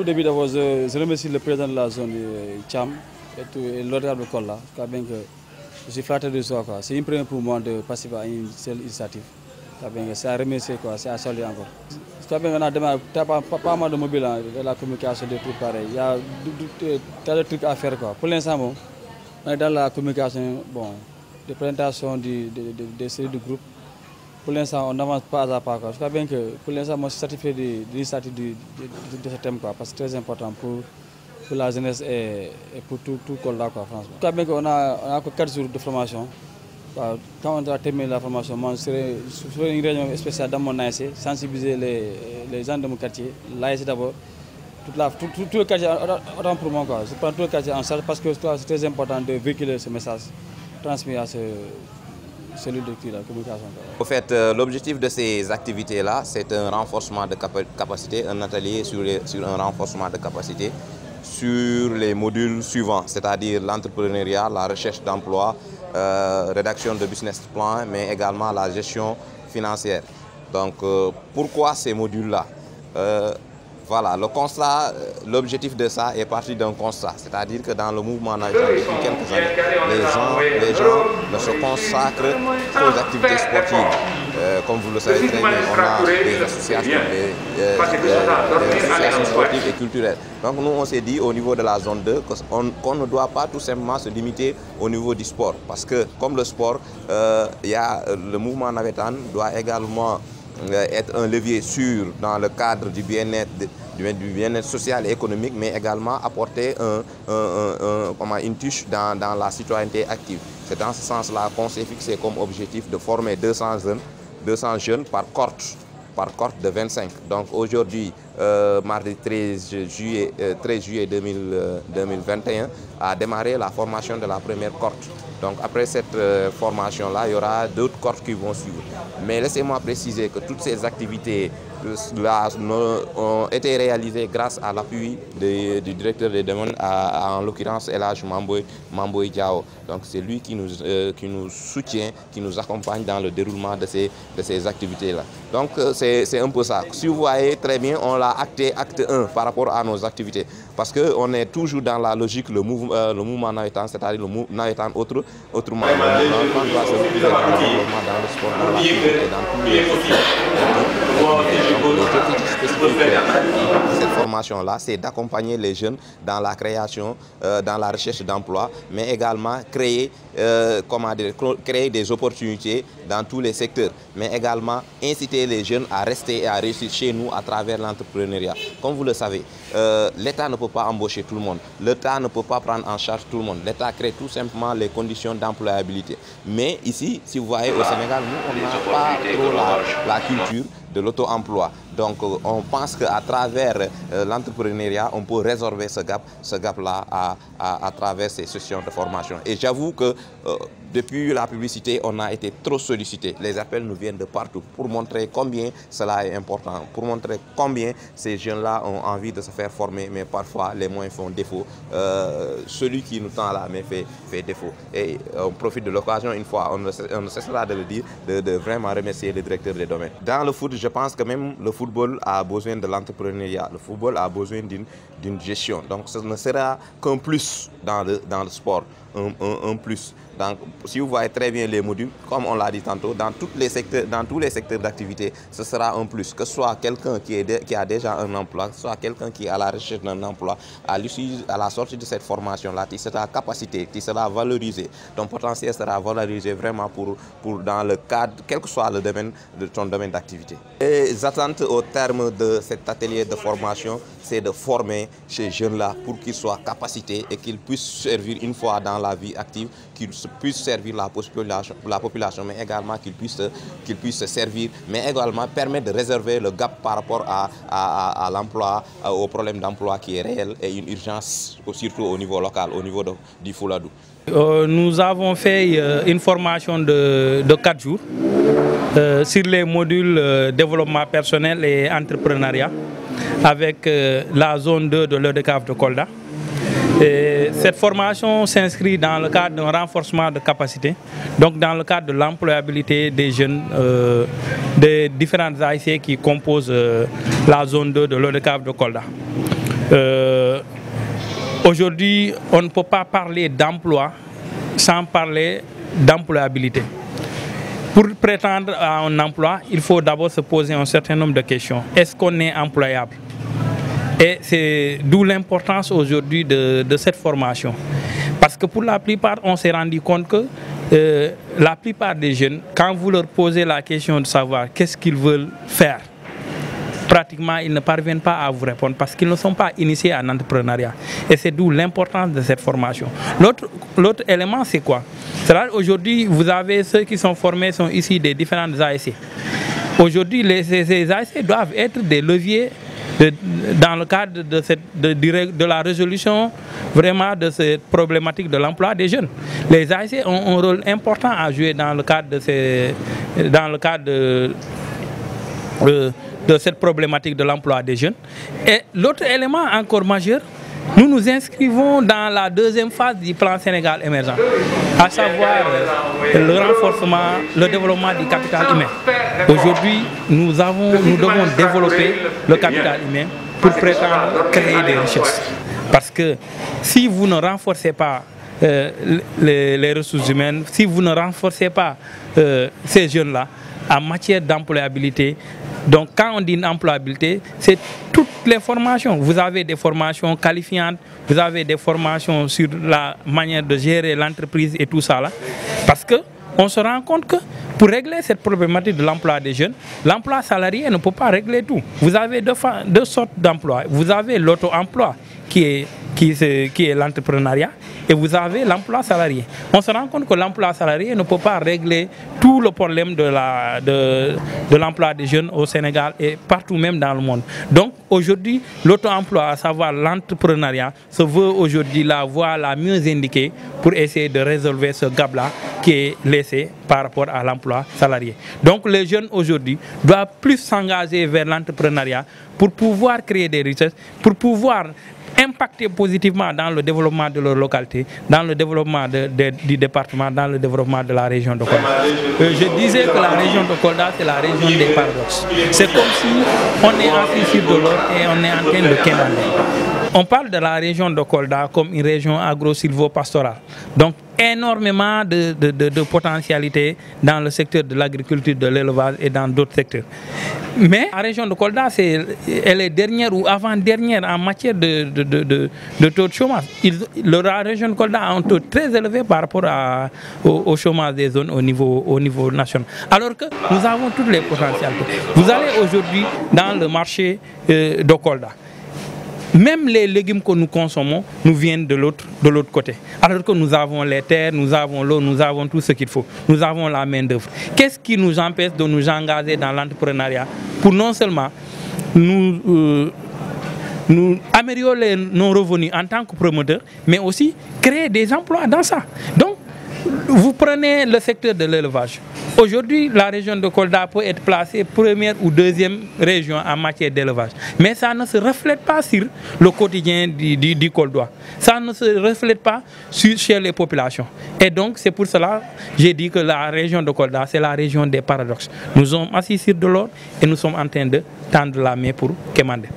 tout début d'abord, je remercie le président de la zone Cham et l'honorable de Kolla. Je suis flatté de ça. C'est une première pour moi de participer à une seule initiative. C'est à remercier, c'est à saluer encore. On a démarré pas mal de mobiles, de la communication, des trucs pareils. Il y a tas de trucs à faire. Pour l'instant, on est dans la communication, bon, de présentation des séries de groupes. Pour l'instant, on n'avance pas à pas. Je crois bien que pour l'instant, moi, je suis satisfait de l'initiative de ce thème, parce que c'est très important pour la jeunesse et pour tout le Kolda, franchement. Je crois bien qu'on a encore 4 jours de formation. Quand on a terminé la formation, moi, je ferai une réunion spéciale dans mon ASC, sensibiliser les gens de mon quartier, l'ASC d'abord, tout le quartier, autant pour moi. Je prends tout le quartier en charge parce que c'est très important de véhiculer ce message transmis à celui de la communication. En fait, l'objectif de ces activités-là, c'est un renforcement de capacité, un atelier sur un renforcement de capacité sur les modules suivants, c'est-à-dire l'entrepreneuriat, la recherche d'emploi, rédaction de business plan, mais également la gestion financière. Donc, pourquoi ces modules-là? Voilà, le constat, l'objectif de ça est parti d'un constat, c'est-à-dire que dans le mouvement national depuis quelques années, les gens ne se consacrent qu'aux activités sportives. Comme vous le savez très bien, on a des associations, des associations sportives et culturelles. Donc nous, on s'est dit au niveau de la zone 2 qu'on ne doit pas tout simplement se limiter au niveau du sport. Parce que comme le sport, le mouvement navétane doit également être un levier sûr dans le cadre du bien-être social et économique, mais également apporter une touche dans la citoyenneté active. C'est dans ce sens-là qu'on s'est fixé comme objectif de former 200 jeunes par cohorte de 25. Donc aujourd'hui, mardi 13 juillet 2021, a démarré la formation de la première cohorte. Donc après cette formation-là, il y aura d'autres cohortes qui vont suivre. Mais laissez-moi préciser que toutes ces activités ont été réalisées grâce à l'appui du directeur des domaines, en l'occurrence Elhadj Mamboy Diao. Donc c'est lui qui nous soutient, qui nous accompagne dans le déroulement de ces activités-là. Donc c'est un peu ça. Si vous voyez très bien, on l'a acté acte 1 par rapport à nos activités. Parce qu'on est toujours dans la logique, le mouvement navétane, c'est-à-dire le mouvement navétane autrement. Le mouvement doit se retrouver dans le développement, dans le sport, dans la culture et dans tous les secteurs. Donc l'objectif spécifique de cette formation-là, c'est d'accompagner les jeunes dans la création, dans la recherche d'emploi, mais également créer des opportunités dans tous les secteurs, mais également inciter les jeunes à rester et à réussir chez nous à travers l'entrepreneuriat. Comme vous le savez, l'État ne peut pas embaucher tout le monde, l'État ne peut pas prendre en charge tout le monde, l'État crée tout simplement les conditions d'employabilité. Mais ici, si vous voyez au Sénégal, nous, on n'a pas trop la culture de l'auto-emploi. Donc on pense qu'à travers l'entrepreneuriat, on peut résorber ce gap-là à travers ces sessions de formation. Et j'avoue que depuis la publicité, on a été trop sollicité. Les appels nous viennent de partout pour montrer combien cela est important, pour montrer combien ces jeunes-là ont envie de se faire former, mais parfois les moyens font défaut. Celui qui nous tend la main fait défaut. Et on profite de l'occasion une fois, on ne cessera de le dire, de vraiment remercier le directeur des domaines. Dans le foot, je pense que même le football a besoin de l'entrepreneuriat. Le football a besoin d'une gestion. Donc ce ne sera qu'un plus dans le sport, un plus. Donc, si vous voyez très bien les modules, comme on l'a dit tantôt, dans tous les secteurs d'activité, ce sera un plus. Que ce soit quelqu'un qui a déjà un emploi, que ce soit quelqu'un qui est à la recherche d'un emploi, à la sortie de cette formation-là, tu seras capacité, tu seras valorisé. Ton potentiel sera valorisé vraiment dans le cadre, quel que soit le domaine de ton domaine d'activité. Les attentes au terme de cet atelier de formation, c'est de former ces jeunes-là pour qu'ils soient capacités et qu'ils puissent servir une fois dans la vie active, qu'ils puissent servir la population, mais également qu'ils puissent servir, mais également permettre de réserver le gap par rapport à l'emploi, au problème d'emploi qui est réel et une urgence, surtout au niveau local, au niveau du Fouladou. Nous avons fait une formation de 4 jours sur les modules développement personnel et entrepreneuriat avec la zone 2 de l'EDCAF de Kolda. Et cette formation s'inscrit dans le cadre d'un renforcement de capacité, donc dans le cadre de l'employabilité des jeunes des différentes AIC qui composent la zone 2 de l'ODCAV de Kolda. Aujourd'hui, on ne peut pas parler d'emploi sans parler d'employabilité. Pour prétendre à un emploi, il faut d'abord se poser un certain nombre de questions. Est-ce qu'on est employable? Et c'est d'où l'importance aujourd'hui de cette formation. Parce que pour la plupart, on s'est rendu compte que la plupart des jeunes, quand vous leur posez la question de savoir qu'est-ce qu'ils veulent faire, pratiquement ils ne parviennent pas à vous répondre parce qu'ils ne sont pas initiés en entrepreneuriat. Et c'est d'où l'importance de cette formation. L'autre élément, c'est quoi? Aujourd'hui, vous avez ceux qui sont formés, sont issus des différentes ASC. Aujourd'hui, ces ASC doivent être des leviers dans le cadre de la résolution vraiment de cette problématique de l'emploi des jeunes. Les ASC ont un rôle important à jouer dans le cadre de cette problématique de l'emploi des jeunes. Et l'autre élément encore majeur, nous nous inscrivons dans la deuxième phase du plan Sénégal émergent, à savoir le renforcement, le développement du capital humain. Aujourd'hui, nous devons développer le capital humain pour prétendre créer des richesses. Parce que si vous ne renforcez pas les ressources humaines, si vous ne renforcez pas ces jeunes-là en matière d'employabilité, donc quand on dit employabilité, c'est toutes les formations. Vous avez des formations qualifiantes, vous avez des formations sur la manière de gérer l'entreprise et tout ça là. Parce qu'on se rend compte que pour régler cette problématique de l'emploi des jeunes, l'emploi salarié ne peut pas régler tout. Vous avez deux sortes d'emplois. Vous avez l'auto-emploi qui est l'entrepreneuriat, et vous avez l'emploi salarié. On se rend compte que l'emploi salarié ne peut pas régler tout le problème de l'emploi des jeunes au Sénégal et partout même dans le monde. Donc aujourd'hui, l'auto-emploi, à savoir l'entrepreneuriat, se veut aujourd'hui la voie la mieux indiquée pour essayer de résolver ce gap-là qui est laissé par rapport à l'emploi salarié. Donc les jeunes aujourd'hui doivent plus s'engager vers l'entrepreneuriat pour pouvoir créer des richesses, pour pouvoir impacter positivement dans le développement de leur localité, dans le développement du département, dans le développement de la région de Kolda. Je disais que la région de Kolda, c'est la région des paradoxes. C'est comme si on est assis sur de l'or et on est en train de quémander. On parle de la région de Kolda comme une région agro-silvo-pastorale. Donc énormément de potentialités dans le secteur de l'agriculture, de l'élevage et dans d'autres secteurs. Mais la région de Kolda, elle est dernière ou avant-dernière en matière de taux de chômage. La région de Kolda a un taux très élevé par rapport au chômage des zones au niveau national. Alors que nous avons toutes les potentialités. Vous allez aujourd'hui dans le marché de Kolda. Même les légumes que nous consommons nous viennent de l'autre côté. Alors que nous avons les terres, nous avons l'eau, nous avons tout ce qu'il faut. Nous avons la main-d'œuvre. Qu'est-ce qui nous empêche de nous engager dans l'entrepreneuriat pour non seulement nous améliorer nos revenus en tant que promoteurs, mais aussi créer des emplois dans ça. Donc, vous prenez le secteur de l'élevage. Aujourd'hui, la région de Kolda peut être placée première ou deuxième région en matière d'élevage. Mais ça ne se reflète pas sur le quotidien du Koldois. Ça ne se reflète pas chez les populations. Et donc, c'est pour cela que j'ai dit que la région de Kolda, c'est la région des paradoxes. Nous sommes assis sur de l'or et nous sommes en train de tendre la main pour quémander.